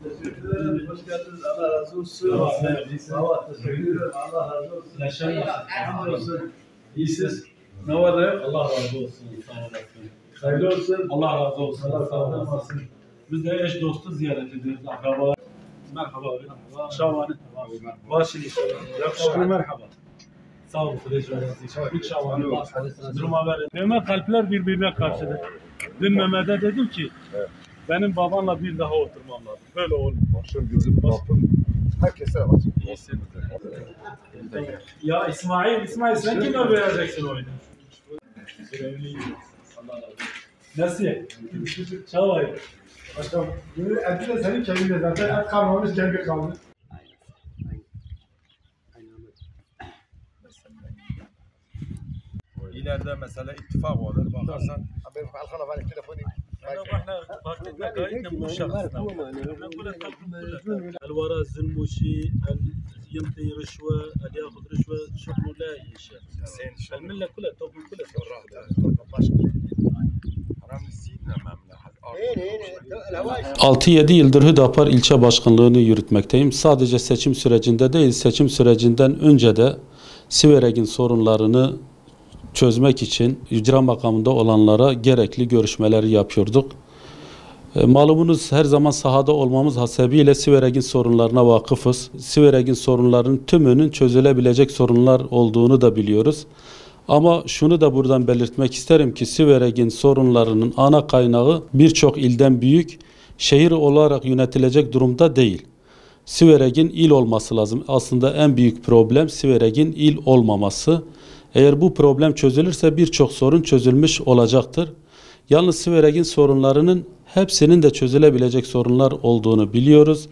Teşekkür ederim. Hoş geldiniz. Allah razı olsun. Allah teşekkür ederim. Allah razı olsun. Yaşayın. İyisiniz. Ne var? Allah razı olsun. Sağ olasın. Hayırlı olsun. Allah razı olsun. Allah sağ olasın. Biz de eş dostu ziyaret ediyoruz. Akraba. Merhaba abi. Şahane. Başın inşallah. Yakışıklı merhaba. Sağ olun. İnşallah. Duruma verin. Ömer kalpler birbirine karşıdır. Dün Mehmet'e dedim ki benim babanla bir daha oturmam lazım. Böyle olmuyor. Başım gözüm Rabbim herkese açık. İyisin. Ya İsmail sen kime vereceksin oyunu? Nasıl? Çalayım. Başkanım, eti de senin kendine zaten et kalmamış, kendi kaldı. İleride mesela ittifak olur. Bakarsan ben halkana var telefonu. الوراء الزنموشي ينطي رشوه ياخذ رشوه شغله لا يشاء المله كلها توكل كلها 6-7 yıldır Hüdapar ilçe başkanlığını yürütmekteyim. Sadece seçim sürecinde değil, seçim sürecinden önce de Siverek'in sorunlarını çözmek için icra makamında olanlara gerekli görüşmeleri yapıyorduk. Malumunuz her zaman sahada olmamız hasebiyle Siverek'in sorunlarına vakıfız. Siverek'in sorunlarının tümünün çözülebilecek sorunlar olduğunu da biliyoruz. Ama şunu da buradan belirtmek isterim ki Siverek'in sorunlarının ana kaynağı birçok ilden büyük, şehir olarak yönetilecek durumda değil. Siverek'in il olması lazım. Aslında en büyük problem Siverek'in il olmaması. Eğer bu problem çözülürse birçok sorun çözülmüş olacaktır. Yalnız Siverek'in sorunlarının hepsinin de çözülebilecek sorunlar olduğunu biliyoruz.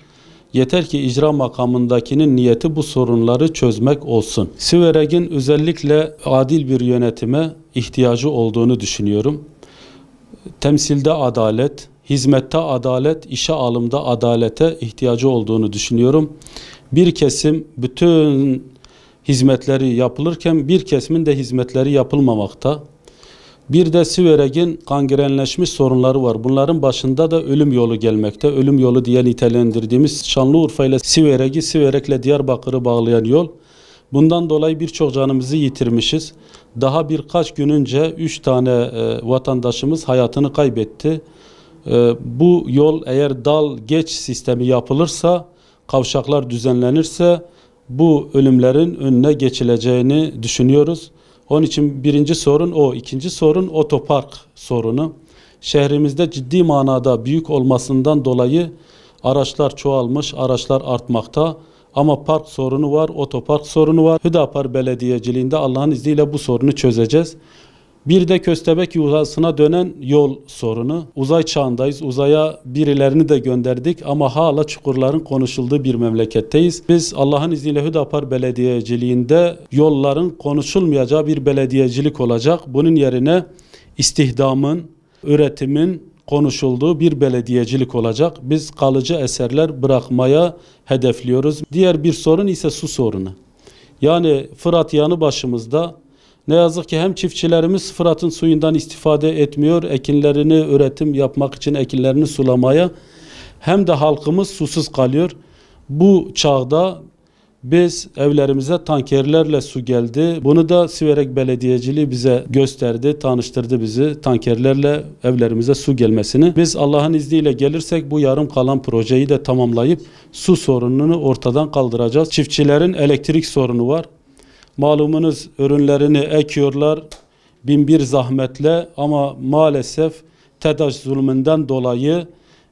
Yeter ki icra makamındakinin niyeti bu sorunları çözmek olsun. Siverek'in özellikle adil bir yönetime ihtiyacı olduğunu düşünüyorum. Temsilde adalet, hizmette adalet, işe alımda adalete ihtiyacı olduğunu düşünüyorum. Bir kesim bütün hizmetleri yapılırken bir kesimin de hizmetleri yapılmamakta. Bir de Siverek'in gangrenleşmiş sorunları var. Bunların başında da ölüm yolu gelmekte. Ölüm yolu diye nitelendirdiğimiz Şanlıurfa ile Siverek'i, Siverek'le Diyarbakır'ı bağlayan yol. Bundan dolayı birçok canımızı yitirmişiz. Daha birkaç gün önce 3 tane vatandaşımız hayatını kaybetti. Bu yol eğer dal geç sistemi yapılırsa, kavşaklar düzenlenirse bu ölümlerin önüne geçileceğini düşünüyoruz. Onun için birinci sorun o. İkinci sorun otopark sorunu. Şehrimizde ciddi manada büyük olmasından dolayı araçlar çoğalmış, araçlar artmakta. Ama park sorunu var, otopark sorunu var. Hüdapar Belediyeciliğinde Allah'ın izniyle bu sorunu çözeceğiz. Bir de Köstebek yuvasına dönen yol sorunu. Uzay çağındayız. Uzaya birilerini de gönderdik ama hala çukurların konuşulduğu bir memleketteyiz. Biz Allah'ın izniyle Hüdapar Belediyeciliğinde yolların konuşulmayacağı bir belediyecilik olacak. Bunun yerine istihdamın, üretimin konuşulduğu bir belediyecilik olacak. Biz kalıcı eserler bırakmaya hedefliyoruz. Diğer bir sorun ise su sorunu. Yani Fırat yanı başımızda. Ne yazık ki hem çiftçilerimiz Fırat'ın suyundan istifade etmiyor, ekinlerini üretim yapmak için ekinlerini sulamaya, hem de halkımız susuz kalıyor. Bu çağda biz evlerimize tankerlerle su geldi. Bunu da Siverek Belediyeciliği bize gösterdi, tanıştırdı bizi tankerlerle evlerimize su gelmesini. Biz Allah'ın izniyle gelirsek bu yarım kalan projeyi de tamamlayıp su sorununu ortadan kaldıracağız. Çiftçilerin elektrik sorunu var. Malumunuz ürünlerini ekiyorlar binbir zahmetle ama maalesef TEDAŞ zulmünden dolayı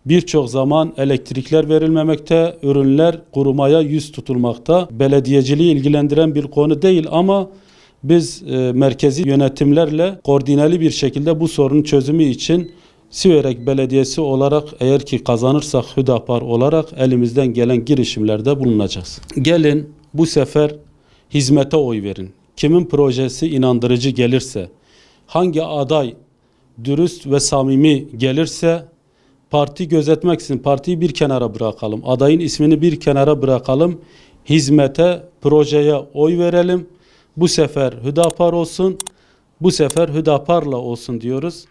birçok zaman elektrikler verilmemekte, ürünler kurumaya yüz tutulmakta. Belediyeciliği ilgilendiren bir konu değil ama biz merkezi yönetimlerle koordineli bir şekilde bu sorunun çözümü için Siverek Belediyesi olarak eğer ki kazanırsak Hüdapar olarak elimizden gelen girişimlerde bulunacağız. Gelin bu sefer hizmete oy verin. Kimin projesi inandırıcı gelirse, hangi aday dürüst ve samimi gelirse parti gözetmeksizin partiyi bir kenara bırakalım. Adayın ismini bir kenara bırakalım. Hizmete, projeye oy verelim. Bu sefer Hüdapar olsun, bu sefer Hüdapar'la olsun diyoruz.